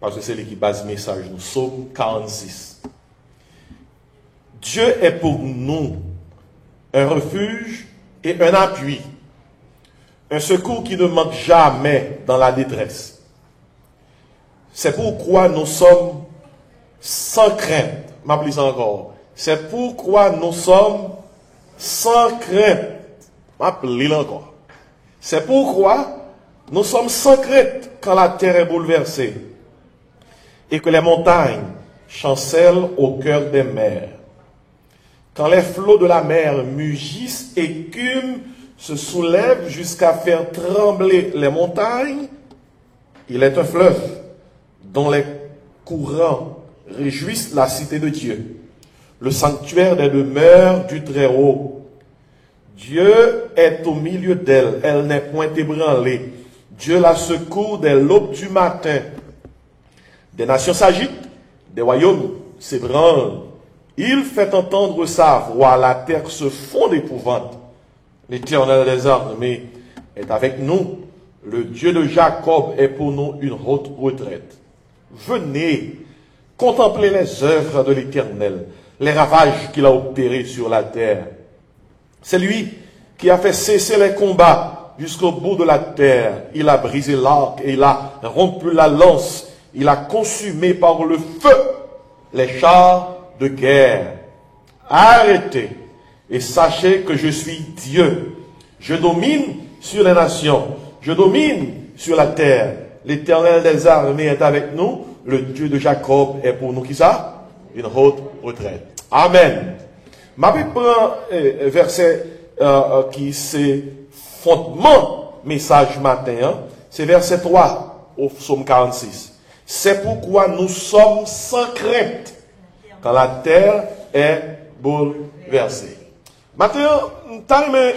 parce que c'est lui qui base message, nous, Psaume 46. Dieu est pour nous un refuge et un appui, un secours qui ne manque jamais dans la détresse. C'est pourquoi nous sommes sans crainte. M'appelez ça encore. C'est pourquoi nous sommes sans crainte. M'appelez encore. C'est pourquoi nous sommes sans crainte quand la terre est bouleversée et que les montagnes chancellent au cœur des mers. Quand les flots de la mer mugissent, écument, se soulèvent jusqu'à faire trembler les montagnes, il est un fleuve dont les courants réjouissent la cité de Dieu, le sanctuaire des demeures du Très-Haut. Dieu est au milieu d'elle, elle n'est point ébranlée. Dieu la secourt dès l'aube du matin. Des nations s'agitent, des royaumes s'ébranlent. Il fait entendre sa voix, la terre se fond d'épouvante. L'Éternel des armées est avec nous. Le Dieu de Jacob est pour nous une haute retraite. Venez, contemplez les œuvres de l'Éternel, les ravages qu'il a opérés sur la terre. C'est lui qui a fait cesser les combats jusqu'au bout de la terre. Il a brisé l'arc et il a rompu la lance. Il a consumé par le feu les chars de guerre. Arrêtez et sachez que je suis Dieu. Je domine sur les nations. Je domine sur la terre. L'Éternel des armées est avec nous. Le Dieu de Jacob est pour nous. Qui ça? Une haute retraite. Amen. Ma Bible prend verset qui c'est fondement message matin. Hein? C'est verset 3 au psaume 46. C'est pourquoi nous sommes sans crainte quand la terre est bouleversée. Maintenant, nous allons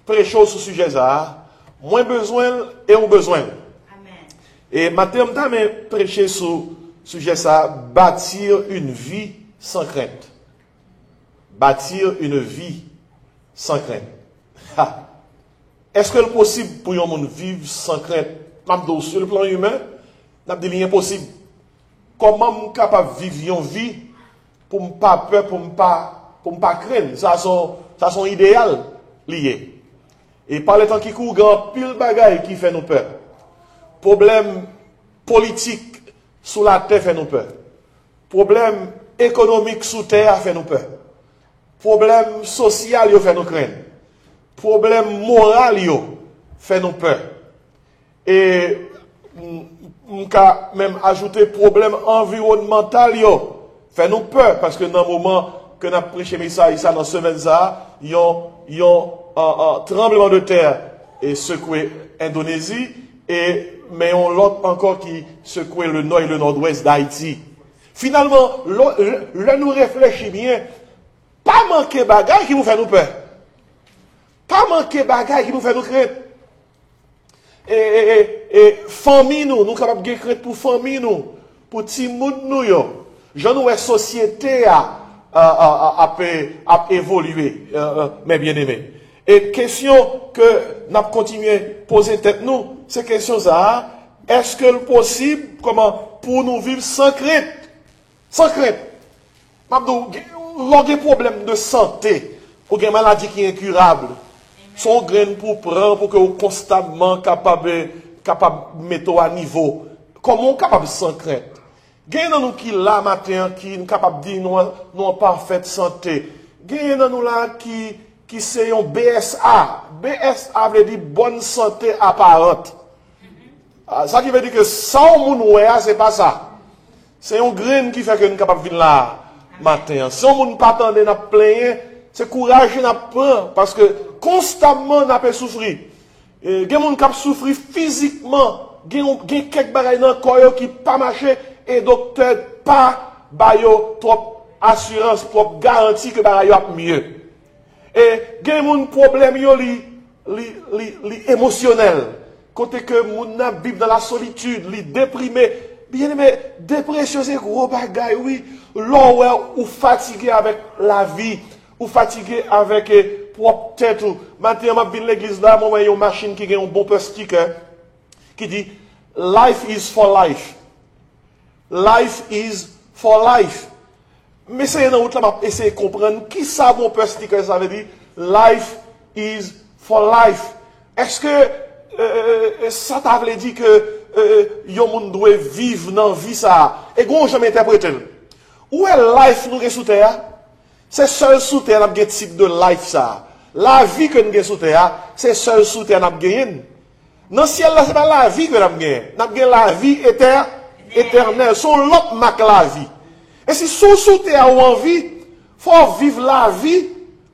prêcher sur ce sujet là. Moins besoin et au besoin. Et maintenant, nous allons prêcher sur ce sujet ça, bâtir une vie sans crainte. Bâtir une vie sans crainte. Est-ce que c'est possible pour un monde vivre sans crainte? Même sur le plan humain, n'a pas dit impossible. Comment je suis capable de vivre une vie pour ne pas peur, pour ne pas craindre? Ça sont idéal lié. Et par le temps qui court, il y a pile bagaille qui fait nous peur. Problème politique sous la terre fait nous peur. Problème économique sous terre fait nous peur. Problème social fait nous craindre. Problème moral fait nous peur. Et on peut même ajouter problème environnemental fait nous peur parce que dans le moment que nous avons prêché ça dans la semaine il y a un tremblement de terre et secoué Indonésie mais on l'autre encore qui secouait le nord et le nord-ouest d'Haïti. Finalement, là nous réfléchissons bien, pas manquer bagaille qui nous fait nous peur. Pas manquer bagaille qui nous fait nous craindre. Et famille nous capables de craindre pour famille nous, pour petit monde nous yo. Je nous société à évoluer, mes bien-aimés. Et question que nous continuons à poser tête nous, c'est question ça, est-ce que c'est possible comment pour nous vivre sans crainte? Sans crainte. Lorsqu'il y a des problèmes de santé, ou des maladies qui sont incurables, son grain pour prendre pour que vous constamment capable de mettre à niveau. Comment capable sans crainte? Gagne nous qui là matin qui est capable de dire nous parfaite santé. Gagne nous là qui c'est un BSA. BSA veut dire bonne santé apparente. Ça qui veut dire que sans moun ouais, c'est pas ça. C'est un grain qui fait que nous capable venir là matin. Sans moun pas attendre n'a plein, c'est courage n'a prend parce que constamment n'a pas souffrir. Et gen moun k'ap souffrir physiquement, gen quelques bagages dans corps qui pas marcher et docteur pas bayo trop assurance, trop garantie que bagaille va mieux. Et gen moun problème yo li émotionnel. Côté que moun n'a vivre dans la solitude, li déprimé. Bien aimé, dépression c'est gros bagaille oui. L'on ou fatigué avec la vie, ou fatigué avec propre tête ou. Maintenant m'a vinn l'église là, moi une machine qui a un bumper sticker qui dit life is for life. Life is for life. Mais c'est dans route là, essayer de comprendre qui ça mon père dit que ça veut dire life is for life. Est-ce que ça t'a voulu dire que yon moun doit vivre dans vie ça? Et gon jamais interpréter. Où est life nous sous terre? C'est seul sous terre n'a pas type de life ça. La vie que nous avons sous terre, c'est seul sous terre n'a pas gagné. Dans le ciel là c'est pas la vie que nous avons gagné. Nous avons gagné la vie éternelle. Son l'autre marque la vie. Et si sous terre ou en vie, faut vivre la vie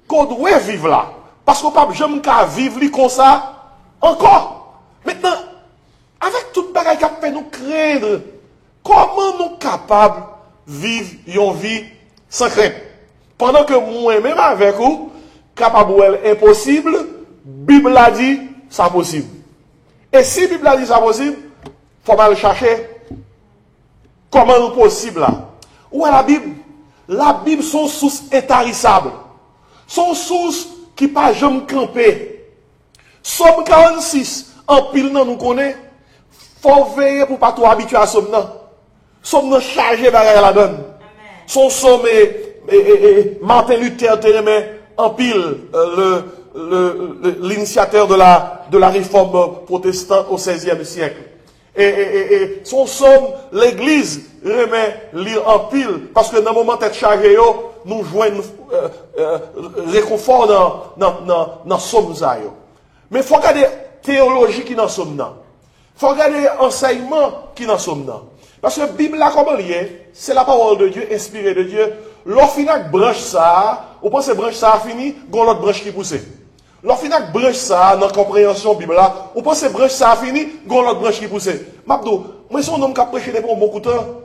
qu'on doit vivre là. Parce qu'on ne peut jamais vivre comme ça encore. Maintenant, avec toute bagaille qui fait nous craindre, comment nous sommes capables de vivre une vie sans crainte? Pendant que moi-même avec vous, capable ou impossible, Bible a dit c'est possible. Et si Bible a dit c'est possible, il faut mal chercher comment nous possible là. Où est la Bible? La Bible sont sources intarissables. Sont sources qui pas jamais camper. Somme 46, en pile nan nous connaît. Faut veiller pour pas trop habituer à somme nan. Somme nan chargé bagarre la donne. Son somme Martin Luther Térémé en pile l'initiateur de la réforme protestante au XVIe siècle. Et son somme, l'église remet lire en pile, parce que dans le moment d'être chargé, nous joignons réconfort dans somme. Mais il faut regarder la théologie qui dans somme. Il faut regarder l'enseignement qui dans somme. Parce que la Bible, là, comme lié, c'est la parole de Dieu, inspirée de Dieu. Lorsqu'on branche ça, on pense que branche ça a fini, il y a l'autre branche qui pousse. Lorsqu'on branche ça dans la compréhension Bible là, on pense que branche ça a fini, il y a l'autre branche qui pousse. Mabdo, moi je suis un homme qui a prêché depuis beaucoup de temps.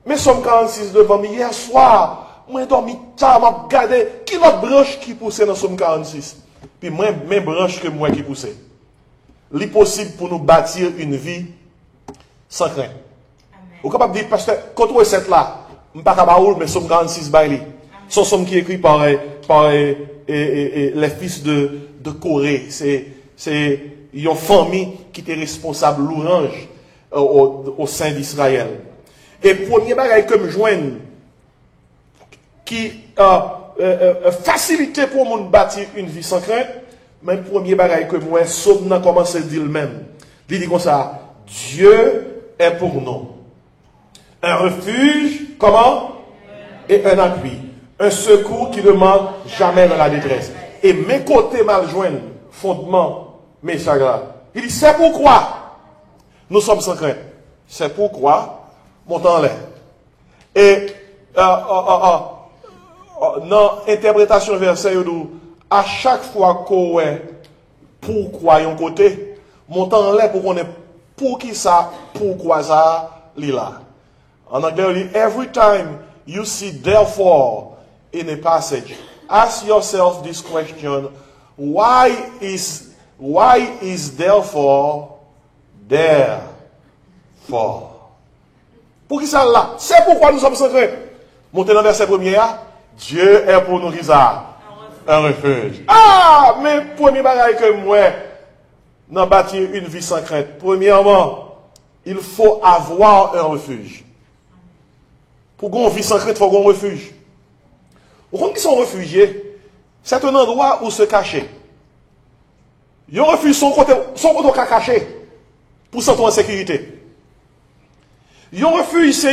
Mais somme 46 devant moi hier soir, moi j'ai dormi tard, m'a regardé qui l'autre branche qui pousse dans somme 46. Puis moi même branche que moi qui pousse. C'est possible pour nous bâtir une vie sans crainte. Vous êtes capable de dire parce que quand on est cette là, je ne sais pas mais somme 46 baili. C'est somme qui est écrit par les fils de Corée. C'est une famille qui était responsable l'orange au sein d'Israël. Et premier bagage que me joigne qui facilité pour mon bâtir une vie sans crainte, même premier bagage que moi somme n'a commencé à dire le même. Il dit comme ça, Dieu est pour nous. Un refuge, comment? Et un appui. Un secours qui ne manque jamais dans la détresse. Et mes côtés mal joignent, fondement, mes chagrins. Il dit, c'est pourquoi nous sommes sans crainte. C'est pourquoi, montant en l'air. Et, dans l'interprétation verset, à chaque fois qu'on est pourquoi yon côté, montant en l'air pour qu'on ait pour qui ça, pourquoi ça, là. En anglais, on dit, every time you see therefore in a passage, ask yourself this question, why is therefore there for? Pour qui ça là? C'est pourquoi nous sommes sans crainte. Montez dans le verset premier, Dieu est pour nous qui ça? Un refuge. Ah, mais premier bagage que moi, dans bâtir une vie sans crainte. Premièrement, il faut avoir un refuge. Pour qu'on vit sans crainte, il faut qu'on refuge. Pour qu'on qui sont réfugiés, c'est un endroit où se cacher. Ils refusent son côté caché pour se sentir en sécurité. Ils refusent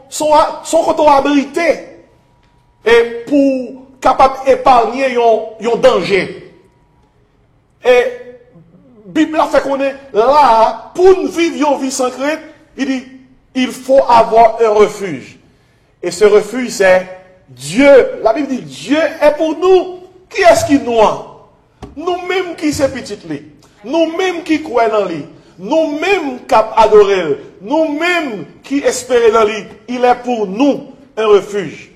son côté abrité et pour capable d'épargner un danger. Et Bible a fait qu'on est là pour vivre une vie sans crainte. Il dit il faut avoir un refuge. Et ce refuge, c'est Dieu. La Bible dit, Dieu est pour nous. Qui est-ce qui nous a? Nous-mêmes qui sommes petits. Nous-mêmes qui croyons dans lui. Nous-mêmes qui adorons. Nous-mêmes qui espérons dans lui. Il est pour nous un refuge.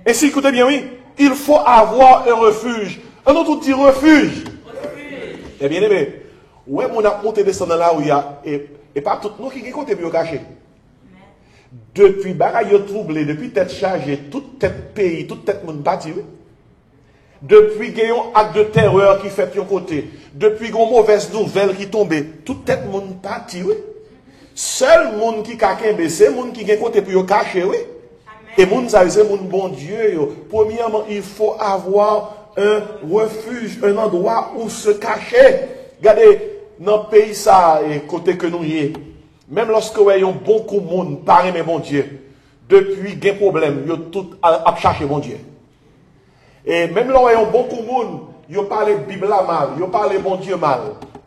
Et si écoutez bien, oui, il faut avoir un refuge. Un autre dit refuge. Eh bien, ouais, on a monté descendre là où il y a, et pas tout nous qui comptent bien caché. Depuis bagaille troublé, depuis tête chargée, toute tête pays, toute tête monde bâti, oui. Depuis qu'il y a un acte de terreur qui fait de côté, depuis qu'il y a une mauvaise nouvelle qui tombe, toute tête monde bâti, oui. Seul monde qui a c'est monde qui a côté pour cacher, oui. Et monde ça c'est monde bon Dieu. Premièrement, il faut avoir un refuge, un endroit où se cacher. Regardez, dans le pays ça, et côté que nous y est, même lorsque nous avons beaucoup de monde, pareil mais bon Dieu, depuis qu'il y a un problème, ils ont tout à chercher bon Dieu. Et même là où il y a beaucoup de monde, ils parlent de Bible mal, ils parlent bon Dieu mal.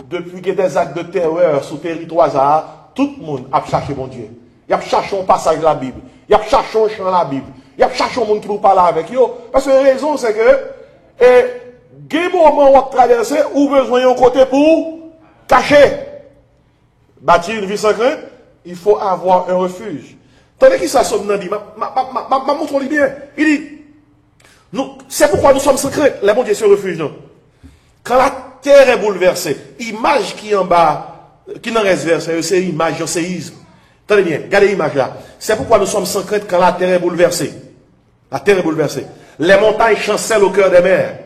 Depuis qu'il y a des actes de terreur sur le territoire, tout le monde a cherché bon Dieu. Il a cherché un passage de la Bible. Il a cherché un chant de la Bible. Il a cherché un monde qui peut parler avec eux. Parce que la raison, c'est que, il y a des moments où on traverse, ou besoin d'un côté pour cacher. Bâtir une vie sans crainte, il faut avoir un refuge. Tandis qu'il s'assomme dans dit, ma montre bien. Il dit, c'est pourquoi nous sommes sans crainte. Les bon Dieu se refuge, non. Quand la terre est bouleversée, l'image qui est en bas, qui n'en reste versée, c'est l'image du séisme. Tenez bien, regardez l'image là. C'est pourquoi nous sommes sans crainte quand la terre est bouleversée. La terre est bouleversée. Les montagnes chancellent au cœur des mers.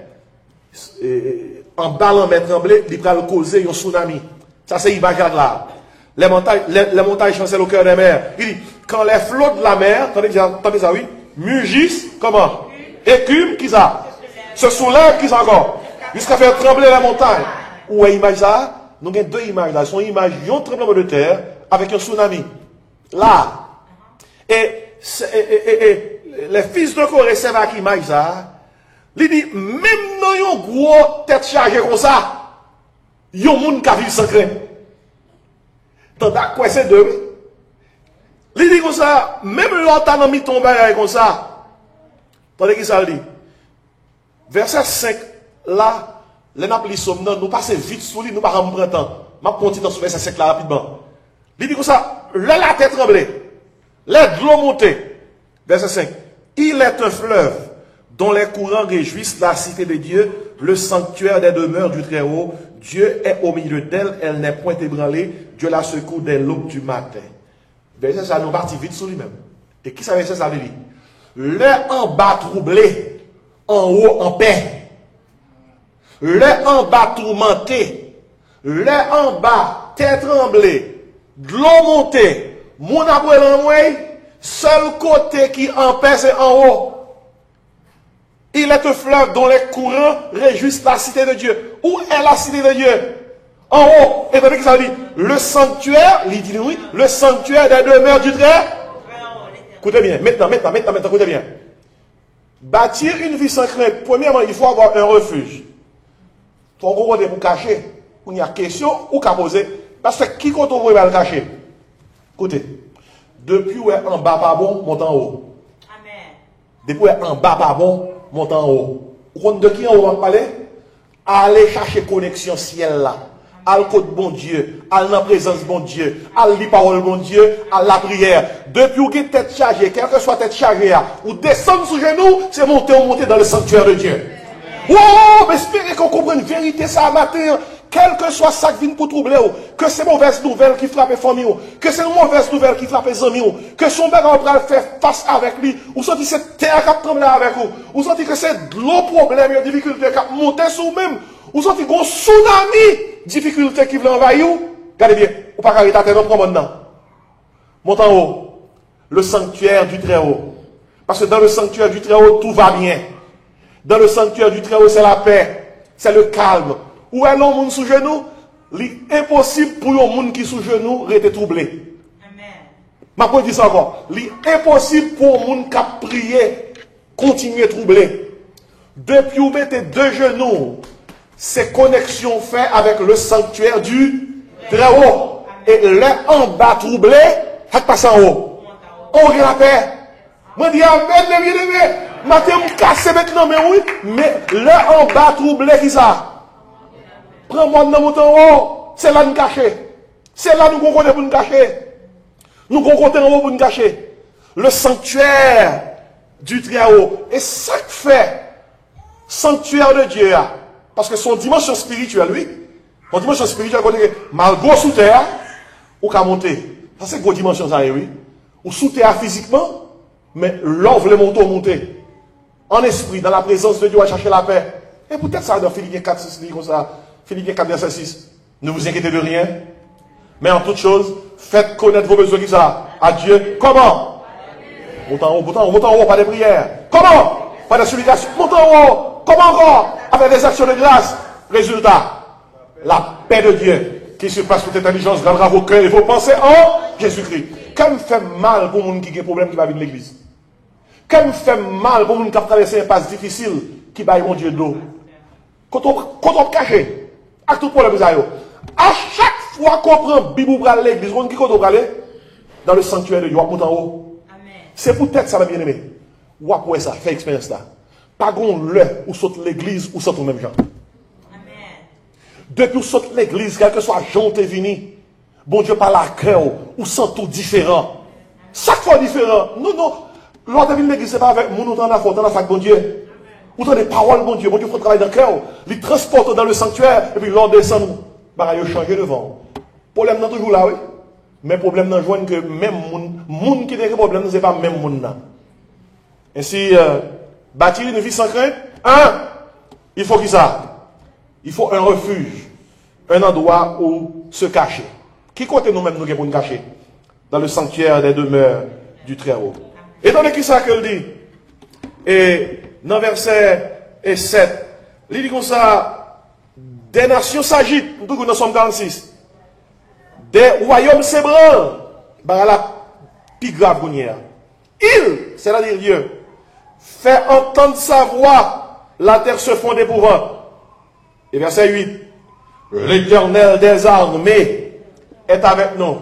En bas, en mer tremblé, il va causer un tsunami. Ça, c'est l'image là. Les montagnes chancellent au cœur des mers. Il dit, quand les flots de la mer, attendez ça, oui, mugissent, comment? Écument, qui ça? Se soulèvent, qui ça encore? Jusqu'à faire trembler la montagne. Où est l'image ça? Nous avons deux images là. Ce sont images d'un tremblement de terre avec un tsunami. Là. Et les fils de Corée, c'est avec l'image ça. Il dit, même dans une grosse tête chargée comme ça, il y a un monde qui vit sans crainte. Tandis quoi c'est deux? Il dit comme ça, même l'autre n'a mis ton bagage comme ça. Tandis qu'il ça dit. Verset 5, là, les naples sommes, nous passons vite sous lui, nous ne pas prendre temps. Je vais continuer sur verset 5 là rapidement. Il dit comme ça, la tête tremblée, les de l'eau montée. Verset 5. Il est un fleuve dont les courants réjouissent la cité de Dieu, le sanctuaire des demeures du Très-Haut. Dieu est au milieu d'elle, elle n'est point ébranlée. Dieu la secoue dès l'aube du matin. Verset ça nous partit vite sur lui-même. Et qui ça verset ça veut dire? Le en bas troublé, en haut en paix. Le en bas tourmenté, le en bas tête tremblée, de l'eau montée, mon après l'envoyé, seul côté qui en paix c'est en haut. Il est un fleuve dont les courants réjouissent la cité de Dieu. Où est la cité de Dieu? En haut. Et puis ça dit, le sanctuaire, il dit oui, le sanctuaire des demeures du Très. Écoutez bien, maintenant, écoutez bien. Bâtir une vie sans crainte, premièrement, il faut avoir un refuge. Ton gros côté pour cacher, il y a question ou qu'à poser. Parce que qui compte on va le cacher? Écoutez, depuis où est en bas pas bon, monte en haut. Amen. Depuis où est en bas pas bon, monte en haut. Vous compte de qui on va parler? Allez chercher connexion ciel là. Al côté bon Dieu, à la présence bon Dieu, à la parole bon Dieu, à la prière. Depuis où vous êtes tête chargée, quelle que soit tête chargée, ou descendre sous genoux, c'est monter dans le sanctuaire de Dieu. Wow, mais espérez qu'on comprenne une vérité ça matin. Quel que soit ça qui vient pour troubler, que c'est mauvaise nouvelle qui frappe les familles, que c'est une mauvaise nouvelle qui frappe les amis, que son père va faire face avec lui, ou senti cette terre qui tremble avec vous, ou senti que c'est de l'eau problème, il y a difficulté qui monte sur vous-même, ou senti qu'on tsunami, difficulté qui veut envahir, regardez bien, ou pas carrément ta terre, non, prends maintenant. Monte en haut, le sanctuaire du Très-Haut. Parce que dans le sanctuaire du Très-Haut, tout va bien. Dans le sanctuaire du Très-Haut, c'est la paix, c'est le calme. Où est l'homme sous genou? C'est impossible pour un monde qui sous genou rester troublé. Amen. Je dis ça encore. C'est impossible pour un monde qui a prié continuer troublé. Depuis où vous mettez deux genoux, ces connexions faites avec le sanctuaire du Très-Haut. Et là en bas troublé, ça passe en haut. On regarde la paix. Je dis amen, les bien-aimés. Maintenant, je me casse maintenant, mais oui. Mais là en bas troublé, qui ça? Prends-moi dans mon temps, c'est là nous cacher. C'est là nous comptons pour nous cacher. Nous comptons pour nous cacher. Le sanctuaire du Très-Haut. Et ça fait sanctuaire de Dieu. Parce que son dimension spirituelle, oui. Son dimension spirituelle, malgré sous terre, ou qu'à monter. Ça c'est une grosse dimension, ça, oui. Ou sous terre physiquement, mais l'offre le monter. En esprit, dans la présence de Dieu, à chercher la paix. Et peut-être ça dans Philippiens 4, 6, comme ça. Philippiens 4, verset 6. Ne vous inquiétez de rien, mais en toute chose, Faites connaître vos besoins qui ça à Dieu. Comment? Montez en haut, pas de prières. Comment? Pas de supplication. Montez en haut. Comment encore? Avec des actions de grâce. Résultat, la paix de Dieu qui surpasse toute intelligence rendra vos cœurs et vos pensées en Jésus-Christ. Quand me fait mal pour les gens qui ont des problèmes qui va venir de l'église. Quand me fait mal pour les gens qui ont traversé un passe difficile qui va mon Dieu d'eau. Quand on cache, avec tout problème, à chaque fois qu'on prend Bible pour aller à l'église, on dit qu'on doit aller dans le sanctuaire de Dieu, on monte en haut. C'est pour tête ça, va bien aimé. Ou après ça, fait expérience là. Pas gon le ou saute l'église ou saute au même genre. Depuis ou saute l'église, quel que soit Jean t'es venu, bon Dieu parle à cœur ou sent tout différent. Chaque fois différent. Non. L'autre venu l'église, c'est pas avec mon autant la faute, dans la fac, bon Dieu. Ou dans les paroles, bon Dieu faut travailler dans le cœur. Il transporte dans le sanctuaire, et puis l'on descend nous. Bah, il change devant. Problème n'est toujours là, oui. Mais problème n'est joint que même moun qui a des problèmes, ce n'est pas même moun là. Ainsi, bâtir une vie sans crainte, il faut qui ça? Il faut un refuge, un endroit où se cacher. Qui côté nous-mêmes nous pour nous cacher? Dans le sanctuaire des demeures du Très-Haut. Et dans qui ça qu'elle dit? Et dans verset 7, il dit comme ça, des nations s'agitent, nous sommes dans Somme 46. Des royaumes s'ébranlent, par la plus grave gounière. Il, c'est-à-dire Dieu, fait entendre sa voix, la terre se fond d'épouvante. Et verset 8, l'Éternel des armées est avec nous.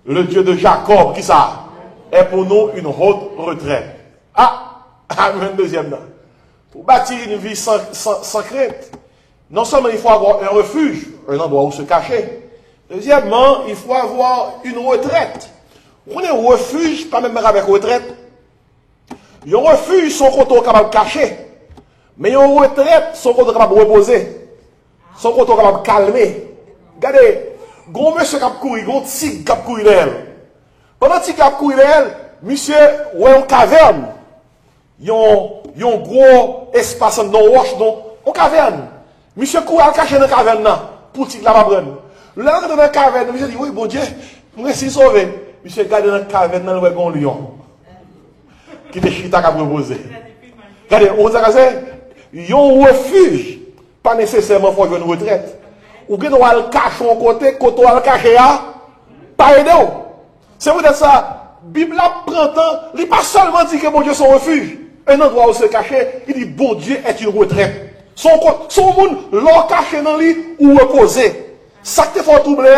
Le Dieu de Jacob, qui ça, est pour nous une haute retraite. Amen, deuxième là. Pour bâtir une vie sans crainte, non seulement il faut avoir un refuge, un endroit où se cacher. Deuxièmement, il faut avoir une retraite. On est refuge, pas même avec retraite. Un refuge, son côté capable de cacher. Mais une retraite, son côté capable de reposer. Son côté capable de calmer. Regardez, gros monsieur qui a couru, gros tigre qui a couru d'elle. Pendant que tigre a couru d'elle, monsieur, ouais, une caverne. Il y a un gros espace dans la roche, dans une caverne. Monsieur court à cacher dans la caverne, pour tigre la prendre. Là, dans la caverne, monsieur dit, oui, bon Dieu, je suis sauvé. Monsieur regarde dans la caverne, dans le lion. Qui te chita à proposer. Regardez, on a dit, un refuge, pas nécessairement pour une retraite. Ou bien on va le cacher en côté, quand on va le cacher, pas aider. C'est peut-être ça, la Bible prend temps, il n'est pas seulement dit que bon Dieu est son refuge, un endroit où se cacher, il dit bon Dieu est une retraite. Son monde, l'on caché dans lui ou reposer. Ça qui te fait troubler,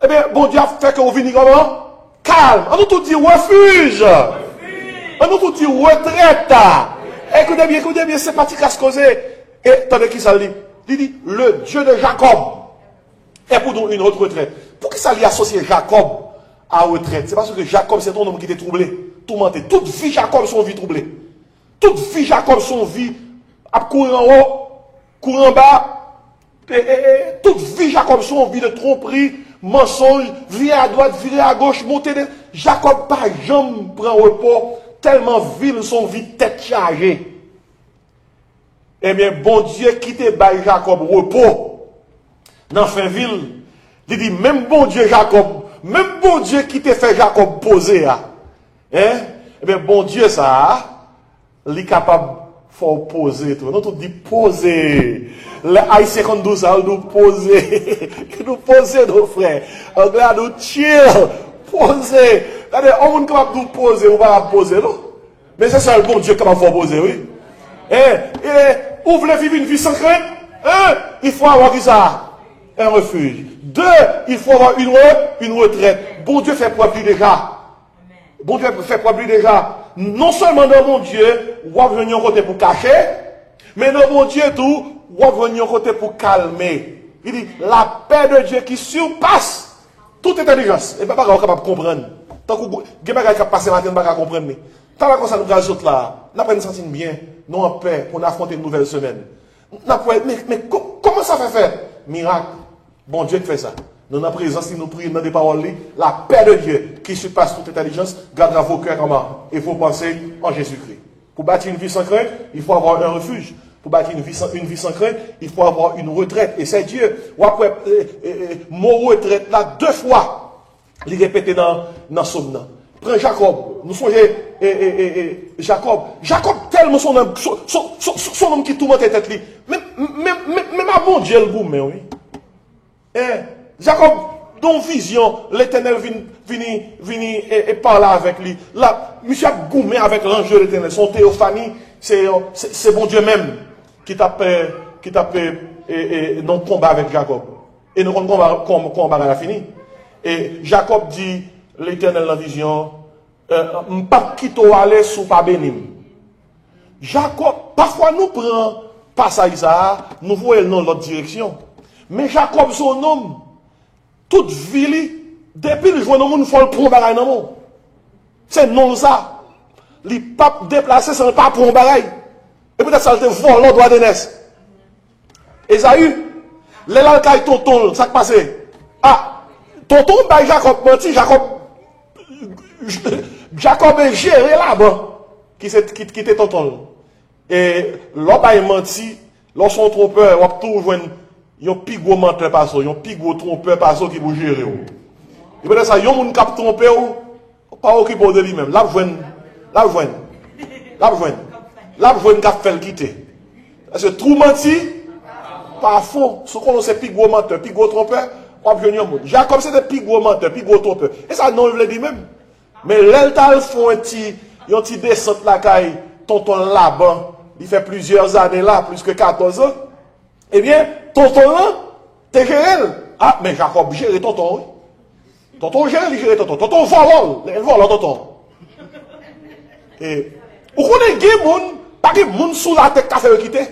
eh bien, bon Dieu a fait que vous venez comment? Calme. On nous tout dit refuge. On nous tout dit retraite. Écoutez bien, c'est pas à se causer. Et attendez qui ça dit? Il dit, le Dieu de Jacob est pour nous une autre retraite. Pour qui ça lui associe Jacob à retraite? C'est parce que Jacob, c'est ton homme qui était troublé, tourmenté. Toute vie Jacob, son vie troublée. Toute vie Jacob, son vie, à courir en haut, courir en bas. Toute vie Jacob, son vie de tromperie, mensonge, virer à droite, virer à gauche, monter. Jacob, pas jamais prend repos, tellement ville son vie tête chargée. Eh bien, bon Dieu quitte by Jacob repos dans fin ville. Il dit, même bon Dieu Jacob, même bon Dieu qui te fait Jacob poser, eh bien, bon Dieu ça, il est capable faut poser tout. Non, tout dit poser. Les Haïtiens quand nous ça, nous poser. Nous poser nos frères. Anglais nous chill. Poser. Regardez, on est capable de nous poser, on va poser, non? Mais c'est ça le bon Dieu qui va faire poser, oui. Ouvre les vivre une vie sans crainte. Il faut avoir qui ça? Un refuge. 2, il faut avoir une retraite. Bon Dieu fait preuve déjà. Bon Dieu fait preuve déjà. Non seulement dans mon Dieu, on va venir côté pour cacher, mais dans mon Dieu tout, on va venir côté pour calmer. Il dit, la paix de Dieu qui surpasse toute intelligence. Et bien, pas capable de comprendre. Tant que vous avez passé matin, pas comprendre. Tant que ça nous gagne autres là, nous avons sentir bien, nous en paix pour affronter une nouvelle semaine. Mais comment ça fait faire? Miracle. Bon Dieu qui fait ça. Dans la présence, nous prions dans des paroles, la paix de Dieu qui surpasse toute intelligence, gardera vos cœurs comment? Et vos pensées en Jésus-Christ. Pour bâtir une vie sans crainte, il faut avoir un refuge. Pour bâtir une vie sans crainte, il faut avoir une retraite. Et c'est Dieu. Ou après, mon retraite là, 2 fois. Il répétait dans son nom. Prends Jacob. Nous songeons Jacob. Jacob tellement son homme qui tourmente tête lui. Même à mon Dieu le goût, mais oui. Jacob, dans vision, l'Éternel vini et parle avec lui. Là, monsieur a goumé avec l'ange de l'Éternel. Son théophanie, c'est bon Dieu même qui tape non combat avec Jacob. Et nous combat à la fini. Et Jacob dit, l'Éternel dans la vision, pas quitter aller sous pas bénim. Jacob, parfois nous prenons passage ça, nous voyons dans l'autre direction. Mais Jacob, son homme, toute ville, depuis le jour, nous faut le prendre bagaille dans le monde. C'est non ça. Les papes déplacés, c'est pas prendre bagaille. Et peut-être ça te vole l'ordre droit de naissance. Esaü, les lalcailles tonton, ça qui passe. Ah, tonton, bah Jacob menti, Jacob est géré là-bas, qui était tonton. Et l'homme a menti, lorsqu'on trompeur, on a toujours un plus gros menteur par ça, un plus gros trompeur par ça qui vous gérer. Et peut-être ça, un monde qui a trompé, pas occupé de lui-même. Là, vous voyez qui a fait le quitter. Parce que tout menti, par fond, ce qu'on sait plus gros menteur, plus gros trompeur, on va venir au monde. Jacob, c'est un plus gros menteur, plus gros trompeur. Et ça, non, il le dit même. Mais l'eltal font un petit descente la caille, tonton là-bas, il fait plusieurs années là, plus que 14 ans. Eh bien, tonton là, t'es géré. Ah, mais Jacob gère tonton, oui. Tonton gère, il gère tonton. Tonton vole, tonton. Et, vous connaissez des gens, pas des gens sous la tête qui fait quitter.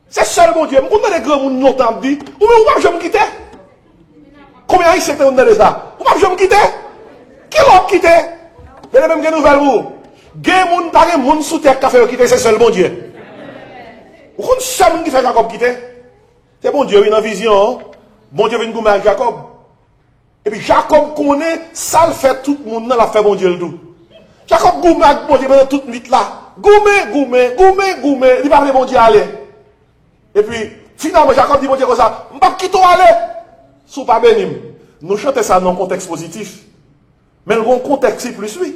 C'est seul mon Dieu. Vous connaissez des grands gens longtemps dit, ou même je me quitter. Combien ils s'étaient dans ça? Ou même je me quitter? Qui l'a quitté? Mais même que nouvelle vous. Des gens, pas des gens sous terre qui fait quitter, c'est seul mon Dieu. Vous connaissez seul qui fait Jacob quitter? C'est bon Dieu, il a une vision. Bon Dieu vient gommer avec Jacob. Et puis Jacob connaît, ça le fait tout le monde dans la fait bon Dieu le tout. Jacob goumé avec bon Dieu pendant toute nuit là. Goumé. Il parle bon Dieu aller. Et puis, finalement, Jacob dit bon Dieu comme ça, je ne vais pas quitter aller. Sous pas bénim. Nous chantons ça dans un contexte positif. Mais le bon contexte, c'est plus lui.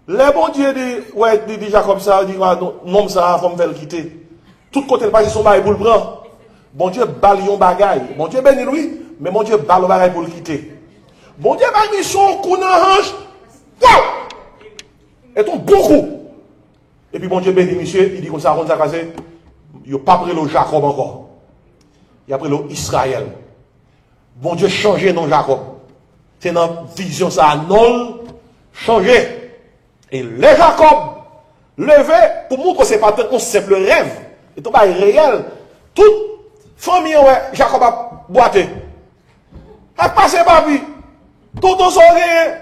Le bon Dieu dit, ouais, dit Jacob ça, dit, non, ça, faut me faire le quitter. Tout côté le passé son bail pour le prendre. Bon Dieu balion bagaille. Bon Dieu béni lui, mais bon Dieu balle bagaille pour le quitter. Bon Dieu va mission coup dans hanche. Waouh! Et ton bon coup. Et puis bon Dieu béni monsieur, il dit comme ça, on s'est cassé. Il n'a pas pris le Jacob encore. Il a pris le Israël. Bon Dieu changé non Jacob. C'est dans la vision ça non changé. Et le Jacob levé pour montrer que ce n'est pas un simple rêve. C'est un bail réel. Toute famille, ouais, Jacob a boité. A passé ma vie. Tout le soleil.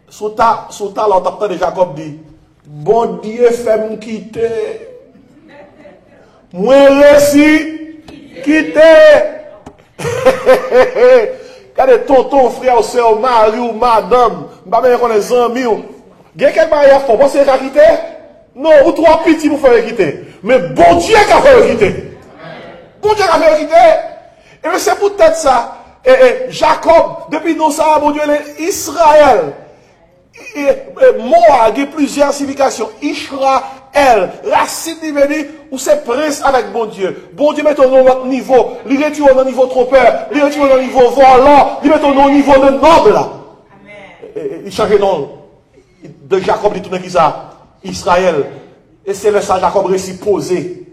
Sous ta, l'entendant de Jacob dit, bon Dieu fait me quitter. Moi réussi, quitter. Regardez tonton, frère, soeur, mari ou madame, pas même qu'on est amis. Il y a quelqu'un qui a fait, vous pensez quitter? Non, ou trois petits pour faire quitter. Mais bon Dieu qui a fait quitter. Bon Dieu qui a fait quitter. Et c'est peut-être ça. Et Jacob, depuis nous ça, bon Dieu, Israël. Moi, il y a plusieurs significations. Israël, racine divine, où c'est prince avec bon Dieu. Bon Dieu met au notre niveau. Il retire au niveau trompeur. Il retire au niveau volant. Il met au niveau de noble. Il change de nom. De Jacob, il tourne qui ça? Israël. Et c'est le ça, Jacob réussit poser.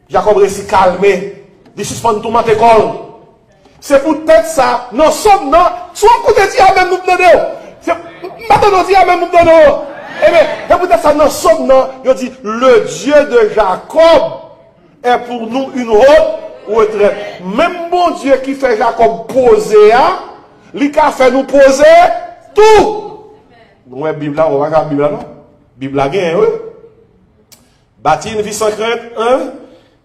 Jacob réussit calmer. Il suspend tout le école. C'est peut-être ça. Non, somme, non. Soit on peut dire même nous donner. C'est maintenant dire même nous donner. Eh bien, peut-être ça, non, somme, non. Il dit, le Dieu de Jacob est pour nous une haute retraite. Même bon Dieu qui fait Jacob poser, hein, il a fait nous poser tout. Ouais, Bible là, on va regarder Bible là, non? Bible là, bien, oui. Bâtir une vie sans crainte,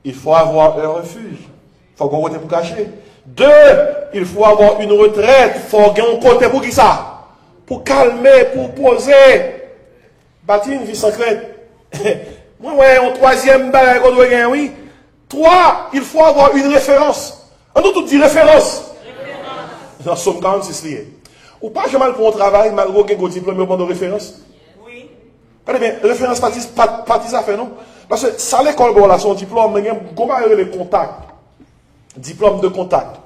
il faut avoir un refuge. Il faut qu'on côté pour cacher. 2, il faut avoir une retraite. Il faut avoir un côté pour qui ça? Pour calmer, pour poser. Bâtir une vie sans crainte. Moi, ouais, un troisième bail qu'on doit gagner, oui. 3, il faut avoir une référence. On doit tout dire référence. dans Somme 46 lié. Ou pas jamais pour un travail, malgré que diplôme au de référence. Oui. Regardez bien, référence partie ça fait non? Parce que ça l'école bon là son diplôme, mais il les contacts. Diplôme de contact.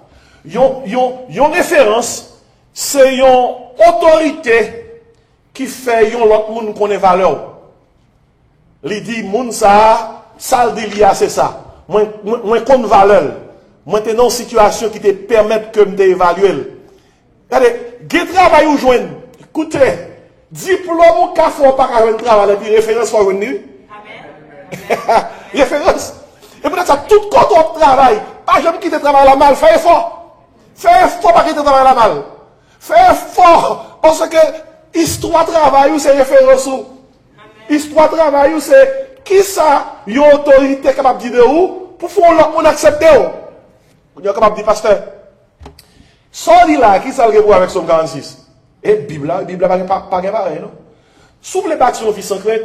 Yon référence, c'est yon autorité qui fait yon l'autre monde connaît valeur. Li dit moun ça le dit c'est ça. Moi compte valeur. Moi t'es dans une situation qui te permet que me évaluer. Regardez, gen travail ou joindre. Écoutez, diplôme ou ka fò pas ka joindre travail et puis référence faut joindre. Amen. Référence. Et peut-être ça tout quand on travaille, pas jamais quitter travail la mal, fais effort. Fais effort pas quitter travail la mal. Fais effort parce que histoire travail ou c'est référence ou. Histoire travail ou c'est qui ça une autorité capable de dire ou pour faire l'autre accepter ou. On est capable de dire pasteur. Sorti là qui ça le pour avec Somme 46. Et Bible pas pareil non. Sous les bâtiments qui sont créés,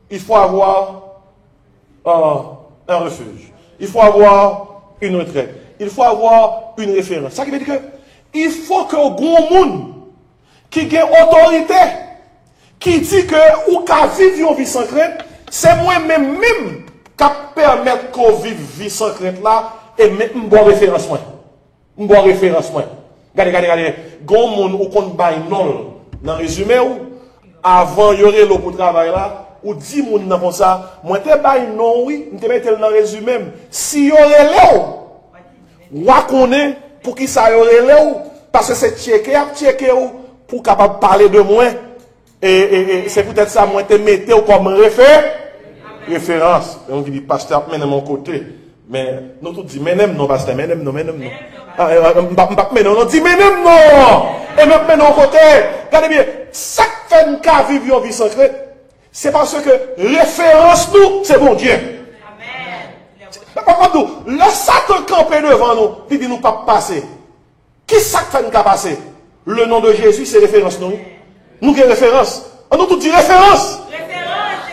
il faut avoir un refuge. Il faut avoir une retraite. Il faut avoir une référence. Ça qui veut dire que il faut que le grand monde qui ait autorité, qui dit que ou qu'à vivre une vie sans crainte, c'est moi-même qui permettre qu'on vive une vie sans crainte là et mettre une bonne référence. Une bonne référence. Regardez. Grand monde ou qu'on baille non dans le résumé ou avant il y aurait l'eau pour travail là. Ou 10 moun nan comme ça, moi te bay non oui, m'te mette dans résumé. Si y aurait là ou connaît pour qui ça y aurait là parce que c'est checker ou pour capable parler de moi et c'est peut-être ça moi te mette comme référence. On dit pasteur mais de mon côté. Mais nous tout dit mais non pasteur, mais non. Mais non, on dit mais non. Et même non côté. Regardez bien, ça fait une cas vivre une vie secrète. C'est parce que référence nous, c'est bon Dieu. Amen. Par contre, le Satan campé devant nous, il dit nous pas passer. Qui ça fait nous passer? Le nom de Jésus, c'est référence nous. Nous avons référence. On nous tout dit référence.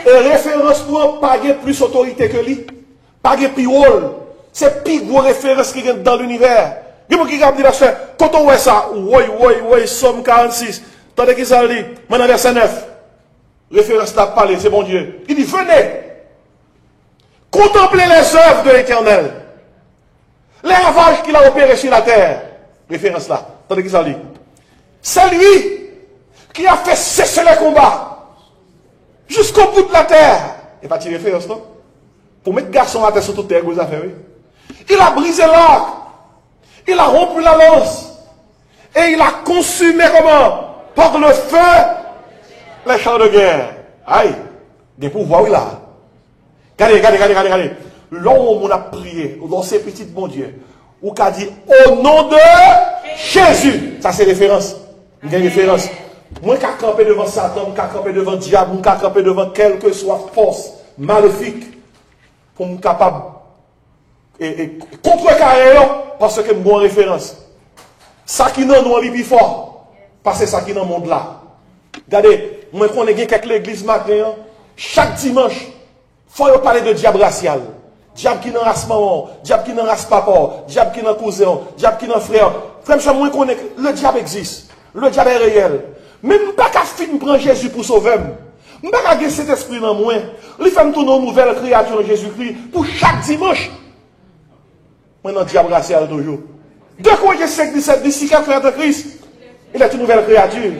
Et référence nous pas plus autorité que lui. Pas plus rôle. C'est plus gros référence qui est dans l'univers. Il faut qu'il regarde quand on voit ça, oui, Somme 46. Tandis qu'il s'en lit, maintenant verset 9. Référence à parler, c'est bon Dieu. Il dit, venez, contemplez les œuvres de l'Éternel, les ravages qu'il a opérés sur la terre. Référence là, attendez qu'il s'en dit. C'est lui qui a fait cesser les combats jusqu'au bout de la terre. Et pas tirer référence, non? Pour mettre garçon à terre sur toute terre, vous avez fait, oui. Il a brisé l'arc, il a rompu la lance, et il a consumé comment? Par le feu. Les chars de guerre. Aïe. Des pouvoirs, oui, là. Regardez. L'homme, on a prié. Dans ces petites, bon Dieu. Ou qu'a dit, au nom de Jésus. Ça, c'est référence. Il y a une référence. Moi, qui a campé devant Satan, qui a campé devant le diable, qui a campé devant quelle que soit force maléfique, pour me capable, et contrecarrer, parce que je bonne référence. Ça qui n'a nous, plus fort. Parce que ça qui dans le monde là. Regardez, moi, qu'on ait quelques l'église matin, chaque dimanche, il faut parler de diable racial. Diable qui n'a race maman, diable qui n'a race papa, diable qui n'a cousin, diable qui n'a frère. Frère, moi, qu'on ait, le diable existe. Le diable est réel. Mais je ne peux pas prendre Jésus pour sauver. Je ne peux pas garder cet esprit dans moi. Il fait tourner une nouvelle créature de Jésus-Christ pour chaque dimanche. Moi, dans le diable racial toujours. De quoi j'ai 5, 17, d'ici quelqu'un de Christ, il est une nouvelle créature.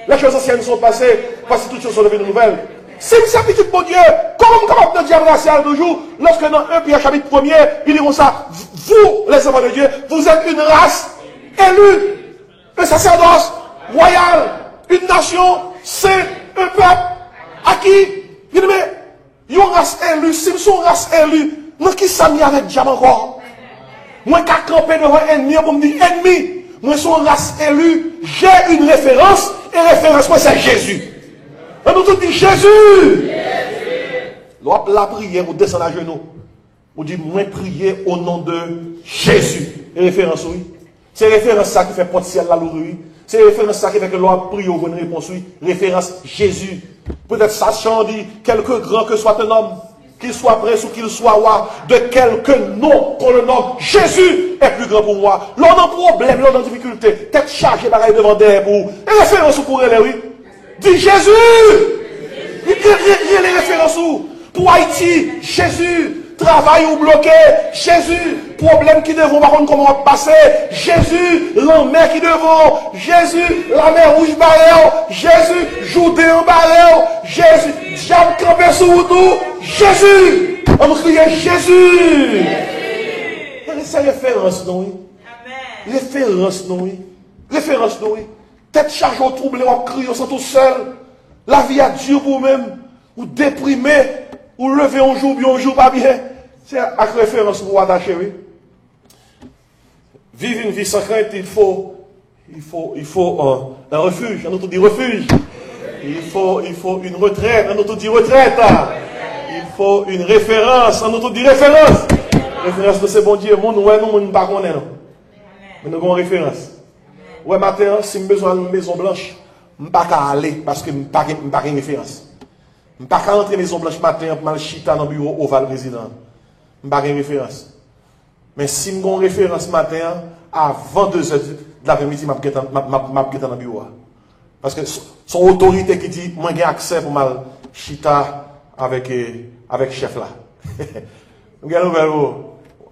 Les choses anciennes sont passées, parce que toutes choses sont devenues nouvelles. C'est une certitude pour Dieu. Comment on capable de diable racial toujours, lorsque dans 1 Pierre chapitre 1er, ils diront ça, vous, les enfants de Dieu, vous êtes une race élue, un sacerdoce royal, une nation, c'est un peuple à qui, il dit, mais, une race élue, si nous sommes race élue, nous qui sommes avec le diable encore? Moi qui ai campé devant ennemi, on me dit ennemi. Moi, je suis une race élue, j'ai une référence, et référence, moi, c'est Jésus. On nous tout dit Jésus. La prière, vous descendez à genoux. Vous dites, moi, prier au nom de Jésus. Et référence, oui. C'est référence ça qui fait porte ciel la lourd, oui. C'est référence ça qui fait que l'on prie au bonne réponse, oui. Référence Jésus. Peut-être ça dit, quelque grand que soit un homme. qu'il soit prince ou qu'il soit roi, de quelque nom qu'on le nomme, Jésus est plus grand pour moi. L'on a un problème, l'on a une difficulté, tête chargée, pareil devant derrière pour vous. Et référence pour elle, oui. Dis Jésus! Il y a les références où? Pour Haïti, Jésus. Travail ou bloqué, Jésus. Problème qui devant, par contre, comment passer, Jésus. La mer qui devant, Jésus. La mer rouge barreau, Jésus. Joudé en barreau, Jésus. Diable campé sous nous, Jésus. On crie Jésus. C'est référence, non? Référence, non? Référence, non? Tête chargée au trouble, on crie, on sent tout seul. La vie a dur pour vous-même. Ou déprimé. Ou lever un jour, bien un jour, pas bien. C'est à référence pour attacher, oui. Vivre une vie sans crainte, il faut un refuge. On nous dit refuge. Il faut une retraite. On nous dit retraite. Il faut une référence. On nous dit référence. Référence de ce bon Dieu. Nous, nous ne pas connaître. Mais nous avons une référence. Ouais, matin, si j'ai besoin d'une maison blanche, je ne peux pas aller parce que je n'ai pas une référence. Je ne peux pas rentrer à la maison blanche matin pour aller chita dans le bureau Oval Président. Je n'ai pas une référence. Mais si j'ai une référence matin, avant 2 h de l'après-midi, je vais dans le bureau. Parce que son autorité qui dit, moi j'ai accès pour mal chita avec le chef là.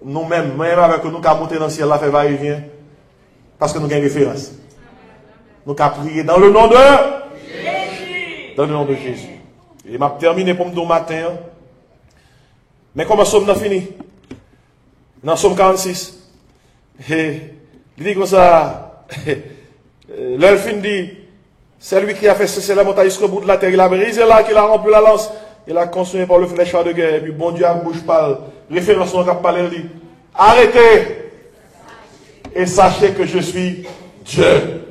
Nous-mêmes, même avec nous, qui avons monté dans le ciel, là, fait va-et-vient. Parce que nous avons une référence. Nous avons prié dans le nom de Jésus. Dans le nom de Jésus. Et je vais terminer pour me dire matin. Mais comment sommes-nous finis? Dans Somme 46. Et il dit comme ça. L'elfine dit, c'est lui qui a fait cesser la montagne jusqu'au bout de la terre. Il a brisé là, qu'il a rempli la lance. Il a consumé par le fléchard de guerre. Et puis bon Dieu a bouche parle. Référence on a parlé, il dit, arrêtez et sachez que je suis Dieu.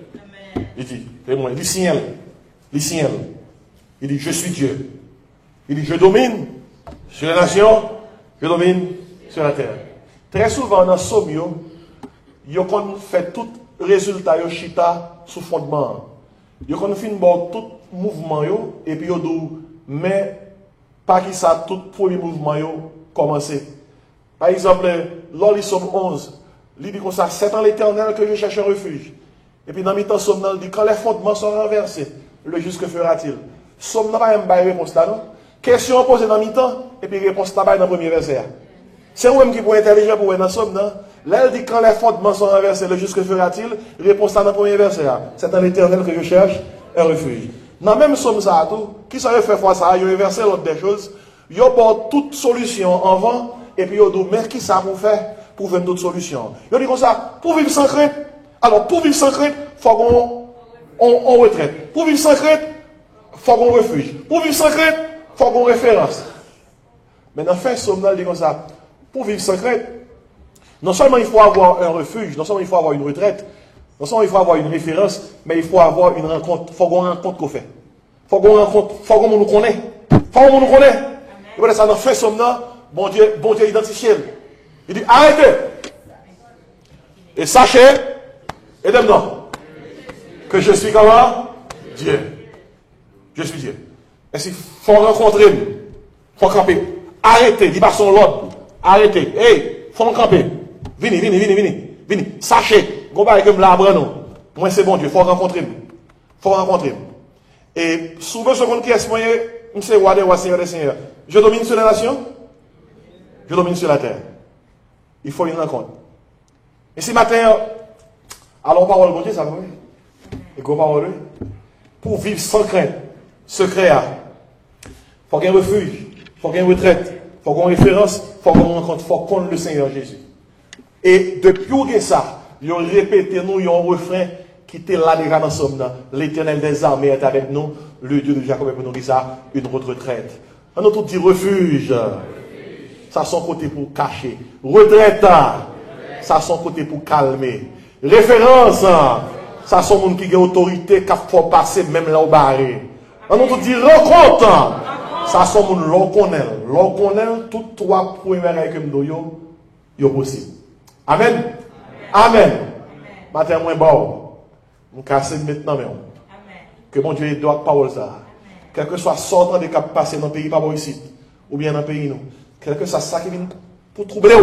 Il dit, témoin, il dit ciel. Il dit ciel. Il dit, je suis Dieu. Il dit, je domine sur les nations, je domine sur la terre. Très souvent, dans Somme, il fait tout résultat, il chita sous fondement. Il fait tout mouvement, et puis il dit, mais pas qui ça, tout premier mouvement, commencé. Par exemple, lors de Somme 11, il dit comme ça, c'est en l'Éternel que je cherche un refuge. Et puis dans le temps, Somme, il dit, quand les fondements sont renversés, le juste que fera-t-il? Somme n'a pas une réponse là, non? Question posée dans le temps, et puis réponse là-bas dans le premier verset. C'est vous-même qui pouvez intelligent pour dans Somme, non? Là, il dit, quand les fondements sont renversés, le juste que fera-t-il? Réponse là dans le premier verset. C'est en l'Éternel que je cherche un refuge. Dans même Somme ça, tout, qui ça fait fois ça, il a inversé l'autre des choses, il a porté toute solution en vent, et puis il a dit, mais qui ça pour faire? Pour faire d'autres solutions. Il dit comme ça, pour vivre sans crainte. Alors, pour vivre sans crainte, il faut qu'on retraite. Pour vivre sans crainte, il faut qu'on refuge. Pour vivre sans crainte, il faut qu'on référence. Mais dans le fin Somme, il dit comme ça, pour vivre sans crainte, non seulement il faut avoir un refuge, non seulement il faut avoir une retraite, non seulement il faut avoir une référence, mais il faut avoir une rencontre. Il faut qu'on rencontre qu'on fait. Il faut qu'on rencontre, il faut qu'on nous connaisse. Il faut qu'on nous connaisse. Et voilà ça, dans le fin Somme, bon Dieu identifié. Il dit, arrêtez. Et sachez, et maintenant, que je suis comment? Dieu. Je suis Dieu. Et s'il faut rencontrer, il faut camper. Arrêtez, dit par son l'ordre. Arrêtez. Hey, faut camper. Venez. Sachez, combat avec l'arbre, non. Moi, c'est bon Dieu, faut rencontrer. Faut rencontrer. Et souvent, ce qu'on est moi, je suis roi des rois, Seigneur des seigneurs. Je domine sur les nations. Je domine sur la terre. Il faut une rencontre. Et ce matin, allons parole de Dieu, ça va. Et qu'on parole pour vivre sans crainte, secret. Il faut qu'il y ait un refuge, il faut qu'il y ait une retraite, il faut qu'on référence, il faut qu'on rencontre, il faut qu'on le Seigneur Jésus. Et depuis que ça, ils ont répété nous, ils ont un refrain qui était là déjà dans Somme. L'Éternel des armées est avec nous, le Dieu de Jacob est pour nous dire ça, une retraite. On a tout dit refuge. Ça son côté pour cacher. Retraite, ça son côté pour calmer. Référence, ça son monde qui a autorité, qui faut passer même là au barré. On nous dit rencontre, ça son monde l'on connaît, tout trois premières avec yo, yo possible. Amen. Amen. Matin moins bon. On casse maintenant même. Que mon Dieu doit parole ça. Quel que soit sortant de cap passé dans le pays pas ici. ou bien dans le pays, nous. Quelque chose ça qui vient pour troubler,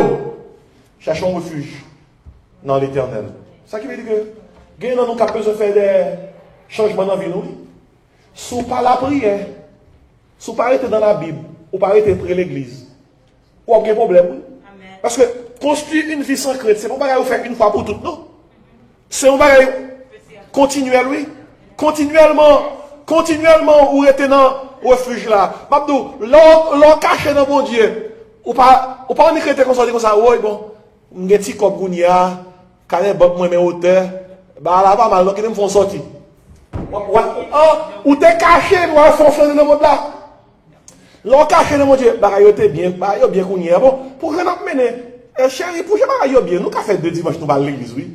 cherchons refuge dans l'éternel. Ça qui veut dire que, nous sommes capables de faire des changements dans la vie, nous. Si vous pas la prière, si vous pas être dans la Bible, ou pas être près de l'église, ou aucun problème, oui. Parce que construire une vie sans crainte, c'est pas pareil vous faire une fois pour toutes, non. C'est un bagage continuel, oui. Continuellement, ou êtes dans le refuge là. Mabdou, l'on caché dans mon Dieu. Ou pas en écrire comme ça, oui, bon. M'geti comme Gounia, Kané Bob, moi, mes auteurs. Bah, là, pas mal, donc, ils me font sortir. Ou t'es caché, pour fonctionner dans le monde là. L'on caché dans mon Dieu. Bah, yo t'es bien, bah, yo bien Gounia. Bon, pour que nous mener, chérie, pour que yo bien, nous, qu'a fait 2 dimanches, nous, à l'église, oui.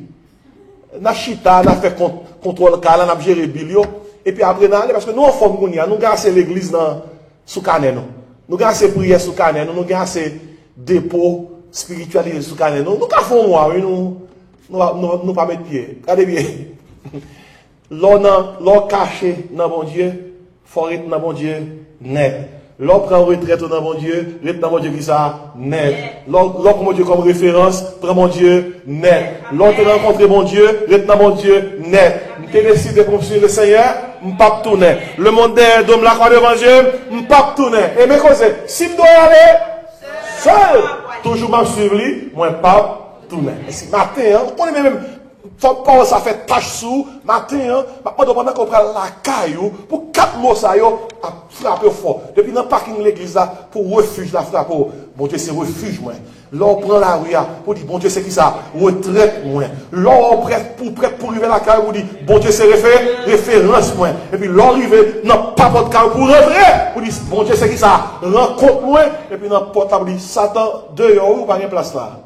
Na chita, na fait contrôle car na géré bilio et puis après na parce que nous en forme nous gasser l'église dans sous canet nous gasser prière sous canet nous gasser dépôt spiritualité sous canet nous ka font moi oui nous pas mettre pied regardez bien l'on caché dans bon Dieu faut être dans bon Dieu net l'on prend retraite dans bon Dieu, reste dans bon Dieu qui ça, net. L'on prend mon Dieu comme référence, prend mon Dieu, net. L'on te rencontre mon Dieu, reste dans mon Dieu, net. M'te décidé de poursuivre le Seigneur, m'pap tourner. Le monde d'homme la croix devant Dieu, m'pap tourner. Et mes causes, si m'dois aller, seul, toujours m'a suivi, moi pas tourner. Et si matin, on connaît même, faut pas ça fait tâche sous matin hein pendant qu'on prend la caillou pour 4 mots ça yo a frapper fort depuis dans parking l'église là pour refuge la frappe bon Dieu c'est refuge moi l'on prend la rue pour dire bon Dieu c'est qui ça retraite moi l'on prêt pour arriver la caillou pour dire bon Dieu c'est référence moi et puis l'on arrive dans pas votre caillou pour rentrer pour dire bon Dieu c'est qui ça rencontre moi et puis dans portable dit Satan dehors ou pas une place là.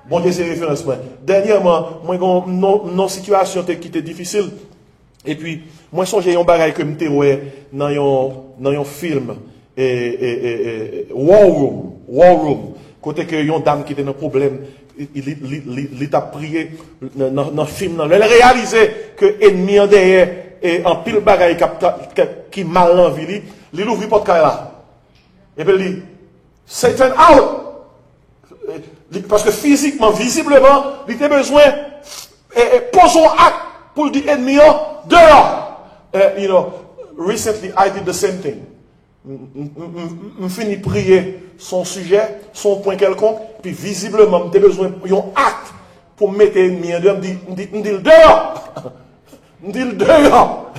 Bon Dieu, c'est référence. Dernièrement, moi, non situation qui était difficile. Et puis, moi, j'ai un bagage que je dans un film, War Room. Côté que une dame qui était dans un problème, il a prié dans le film. Elle a réalisé que l'ennemi en derrière et en pile bagage qui mal en vie, il ouvre la porte là. Et puis il dit, Satan out! Parce que physiquement, visiblement, il a besoin poser un acte pour le dire ennemi dehors. Recently I did the same thing. Je finis de prier son sujet, son point quelconque, puis visiblement, j'ai besoin d'un acte pour mettre l'ennemi dehors. Je dis le dehors. Je dis le dehors.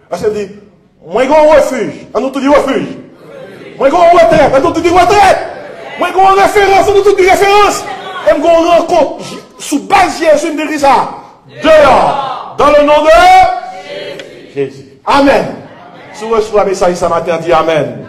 Parce que je dis, moi j'ai un refuge. On nous dit refuge. Moi j'ai un retraite. On nous dit retraite. Moi, j'ai une référence, on nous dit référence. Et je rencontre, sous base Jésus, me dit ça. Dehors. Dans le nom de Jésus. Amen. Si vous recevez ça, ça m'a dit Amen.